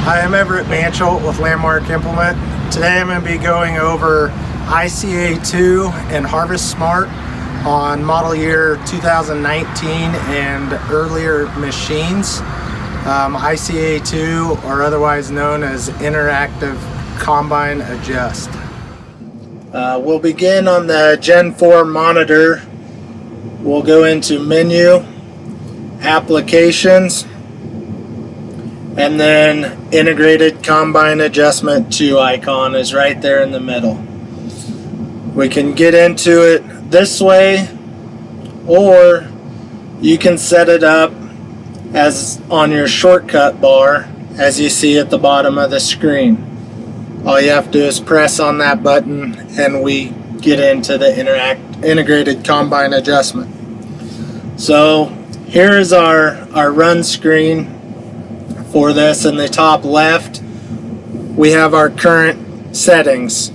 Hi, I'm Everett Mansholt with Landmark Implement. Today I'm going to be going over ICA2 and Harvest Smart on model year 2019 and earlier machines. ICA2, or otherwise known as Interactive Combine Adjust. We'll begin on the Gen 4 monitor. We'll go into Menu, Applications, and then Integrated Combine Adjustment 2 icon is right there in the middle. We can get into it this way, or you can set it up as on your shortcut bar as you see at the bottom of the screen. All you have to do is press on that button and we get into the Integrated Combine Adjustment. So here is our run screen. For this, in the top left we have our current settings.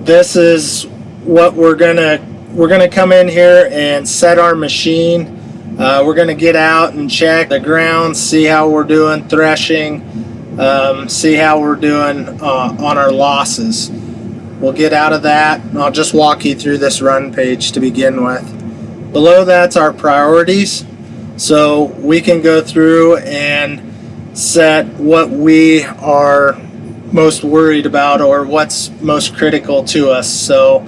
This is what we're gonna come in here and set our machine. We're gonna get out and check the ground, see how we're doing threshing, see how we're doing on our losses. We'll get out of that and I'll just walk you through this run page to begin with. Below that's our priorities. So we can go through and set what we are most worried about or what's most critical to us. So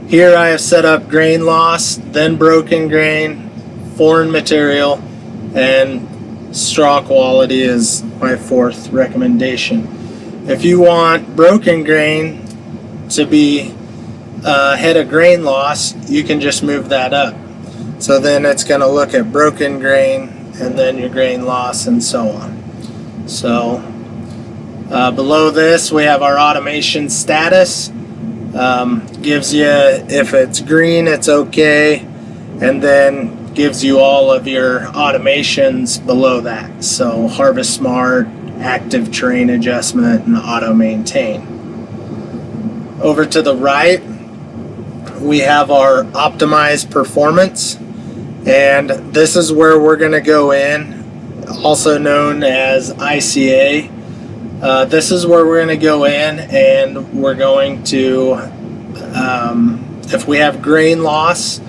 here I have set up grain loss, then broken grain, foreign material, and straw quality is my fourth recommendation. If you want broken grain to be ahead of grain loss, you can just move that up. So then it's going to look at broken grain and then your grain loss and so on. So below this we have our automation status. Gives you if it's green it's okay, and then gives you all of your automations below that. So Harvest Smart, Active Terrain Adjustment, and Auto Maintain. Over to the right we have our Optimized Performance. And this is where we're going to go in, also known as ICA. This is where we're going to go in and we're going to, if we have grain loss,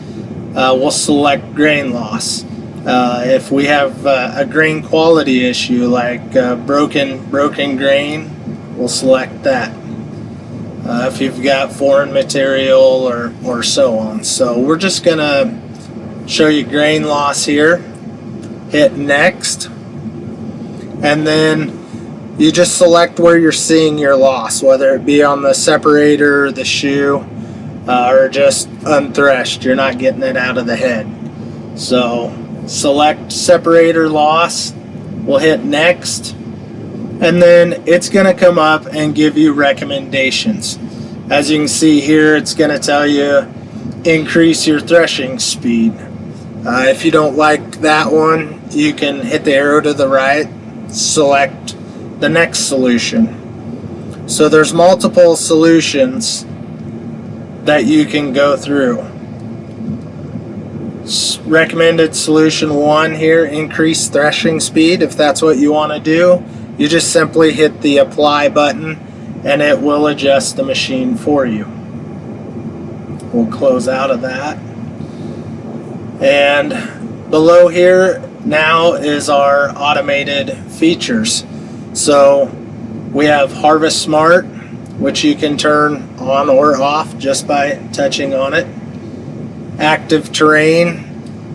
we'll select grain loss. If we have a grain quality issue like broken grain, we'll select that. If you've got foreign material or so on. So we're just going to show you grain loss here, hit next, and then you just select where you're seeing your loss, whether it be on the separator, the shoe, or just unthreshed, you're not getting it out of the head. So select separator loss, we'll hit next, and then it's going to come up and give you recommendations. As you can see here, it's going to tell you increase your threshing speed. If you don't like that one, you can hit the arrow to the right, select the next solution. So there's multiple solutions that you can go through. Recommended solution 1 here, increase threshing speed. If that's what you want to do, you just simply hit the apply button and it will adjust the machine for you. We'll close out of that. And below here now is our automated features. So we have Harvest Smart, which you can turn on or off just by touching on it. Active Terrain,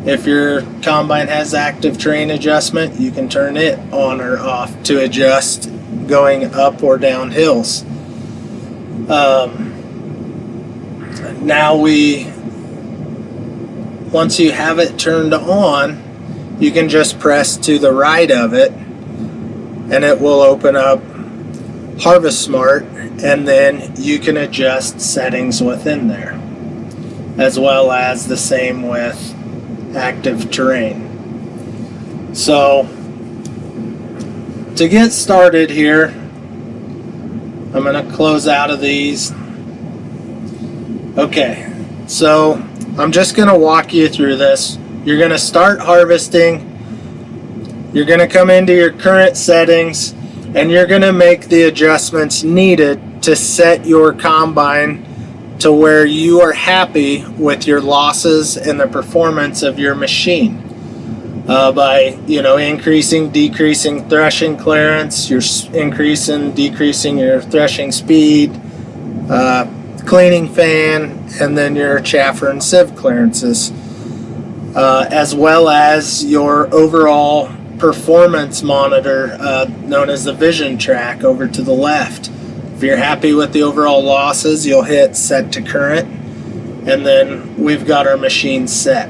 if your combine has active terrain adjustment, you can turn it on or off to adjust going up or down hills. Once you have it turned on, you can just press to the right of it and it will open up Harvest Smart, and then you can adjust settings within there, as well as the same with Active Terrain. So to get started here, I'm going to close out of these. Okay, so I'm just going to walk you through this. You're going to start harvesting. You're going to come into your current settings and you're going to make the adjustments needed to set your combine to where you are happy with your losses and the performance of your machine. By increasing, decreasing threshing clearance, you're increasing, decreasing your threshing speed, cleaning fan, and then your chaffer and sieve clearances, as well as your overall performance monitor, known as the vision track, over to the left. If you're happy with the overall losses, you'll hit set to current, and then we've got our machine set.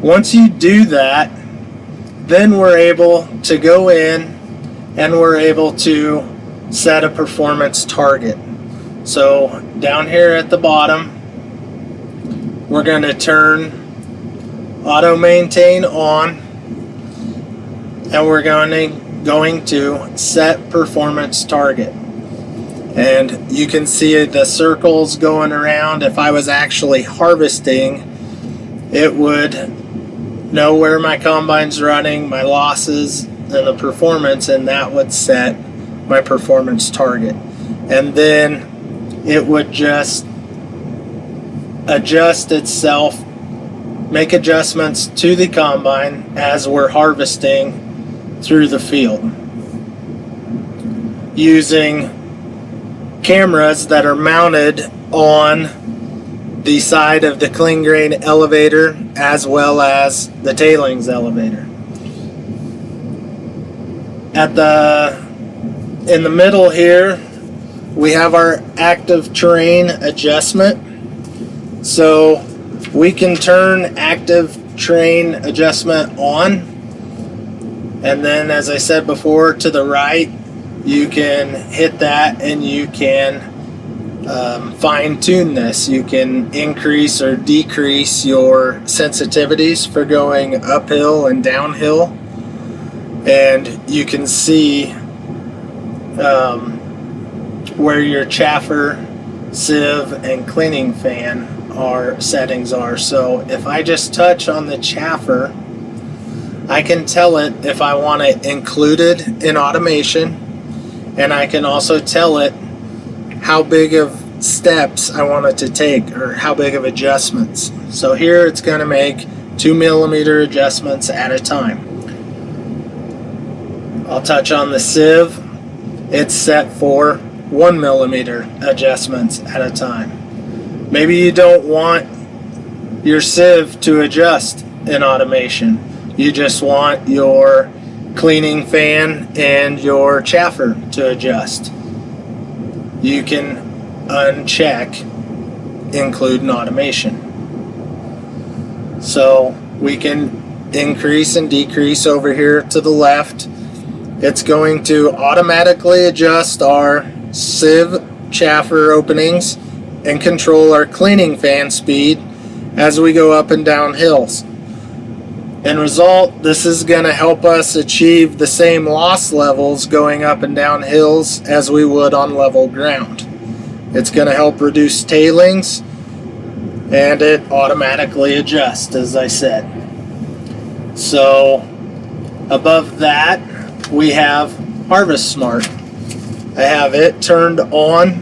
Once you do that, then we're able to go in and we're able to set a performance target. So down here at the bottom, we're going to turn auto maintain on, and we're going to set performance target. And you can see the circles going around. If I was actually harvesting, it would know where my combine's running, my losses, and the performance, and that would set my performance target. And then it would just adjust itself, make adjustments to the combine as we're harvesting through the field, using cameras that are mounted on the side of the clean grain elevator as well as the tailings elevator. In the middle here, we have our active terrain adjustment. So we can turn active terrain adjustment on, and then, as I said before, to the right, you can hit that and you can fine-tune this. You can increase or decrease your sensitivities for going uphill and downhill, and you can see where your chaffer, sieve, and cleaning fan settings are. So if I just touch on the chaffer, I can tell it if I want it included in automation, and I can also tell it how big of steps I want it to take, or how big of adjustments. So here it's going to make 2 millimeter adjustments at a time. I'll touch on the sieve. It's set for 1 millimeter adjustments at a time. Maybe you don't want your sieve to adjust in automation. You just want your cleaning fan and your chaffer to adjust. You can uncheck include in automation. So we can increase and decrease over here to the left. It's going to automatically adjust our sieve chaffer openings and control our cleaning fan speed as we go up and down hills. In result, this is going to help us achieve the same loss levels going up and down hills as we would on level ground. It's going to help reduce tailings, and it automatically adjusts, as I said. So above that, we have Harvest Smart. I have it turned on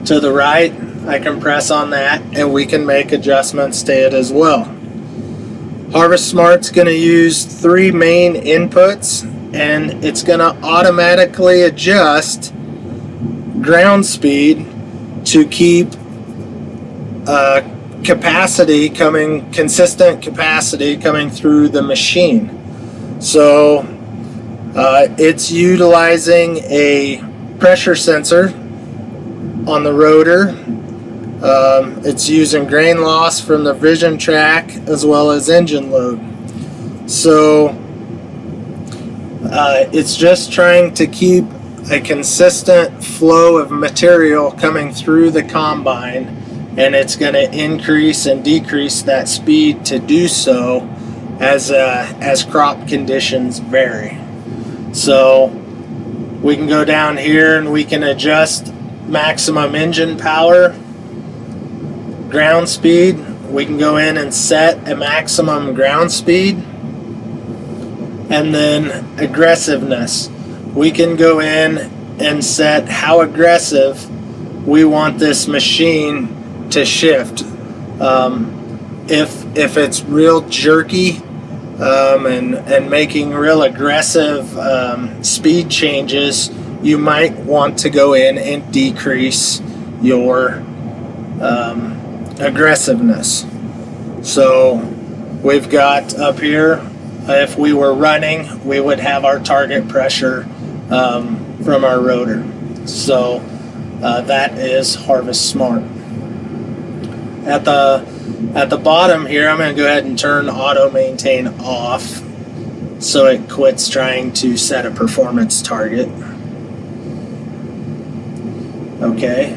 to the right. I can press on that and we can make adjustments to it as well. Harvest Smart's going to use 3 main inputs, and it's going to automatically adjust ground speed to keep consistent capacity coming through the machine. So it's utilizing a pressure sensor on the rotor. It's using grain loss from the vision track as well as engine load. So it's just trying to keep a consistent flow of material coming through the combine, and it's going to increase and decrease that speed to do so as crop conditions vary. So we can go down here and we can adjust maximum engine power, ground speed. We can go in and set a maximum ground speed. And then aggressiveness. We can go in and set how aggressive we want this machine to shift. If it's real jerky and making real aggressive speed changes, you might want to go in and decrease your aggressiveness. So we've got up here, if we were running, we would have our target pressure from our rotor. So that is Harvest Smart. At the bottom here, I'm going to go ahead and turn Auto Maintain off so it quits trying to set a performance target. Okay.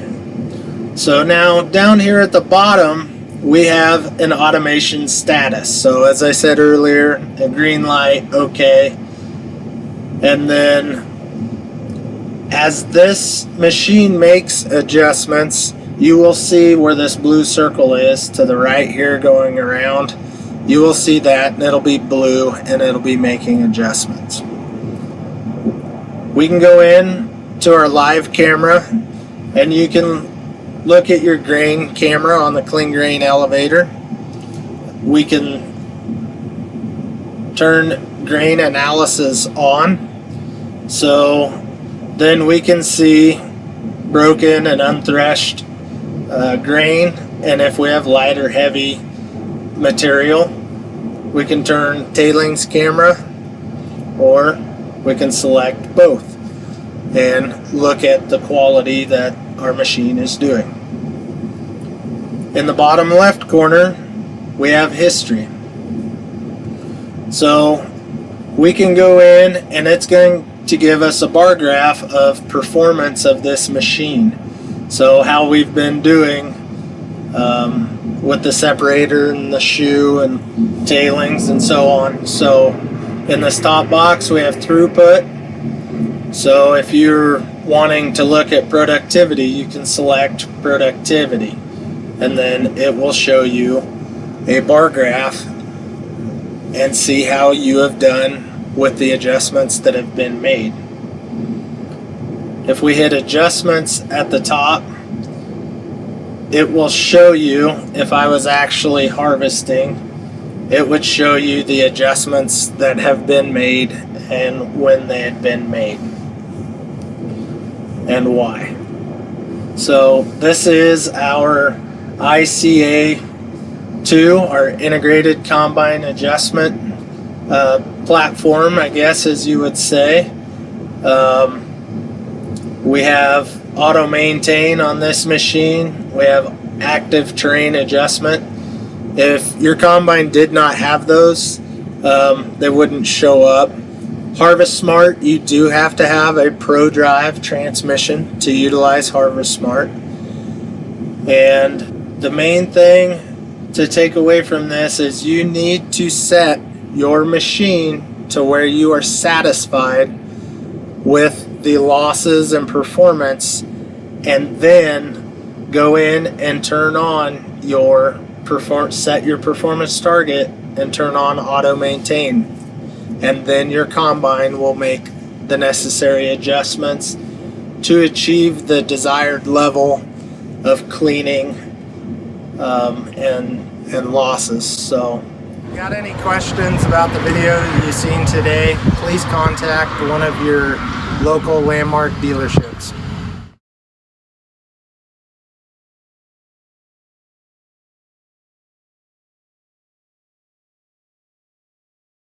So now down here at the bottom, we have an automation status. So as I said earlier, a green light, okay. And then as this machine makes adjustments, you will see where this blue circle is to the right here going around. You will see that, and it'll be blue, and it'll be making adjustments. We can go in to our live camera, and you can look at your grain camera on the clean grain elevator. We can turn grain analysis on, so then we can see broken and unthreshed grain, and if we have light or heavy material, we can turn tailings camera, or we can select both and look at the quality that our machine is doing. In the bottom left corner, we have history. So we can go in, and it's going to give us a bar graph of performance of this machine. So how we've been doing with the separator and the shoe and tailings and so on. So in this top box, we have throughput. So if you're wanting to look at productivity, you can select productivity, and then it will show you a bar graph and see how you have done with the adjustments that have been made. If we hit adjustments at the top, it will show you, if I was actually harvesting, it would show you the adjustments that have been made and when they had been made and why. So this is our ICA2, our integrated combine adjustment platform, I guess, as you would say. We have auto maintain on this machine. We have active terrain adjustment. If your combine did not have those, they wouldn't show up. Harvest Smart, you do have to have a Pro Drive transmission to utilize Harvest Smart. And the main thing to take away from this is you need to set your machine to where you are satisfied with the losses and performance, and then go in and turn on your set your performance target and turn on auto maintain, and then your combine will make the necessary adjustments to achieve the desired level of cleaning and losses. So if you got any questions about the video that you've seen today, please contact one of your local Landmark dealerships.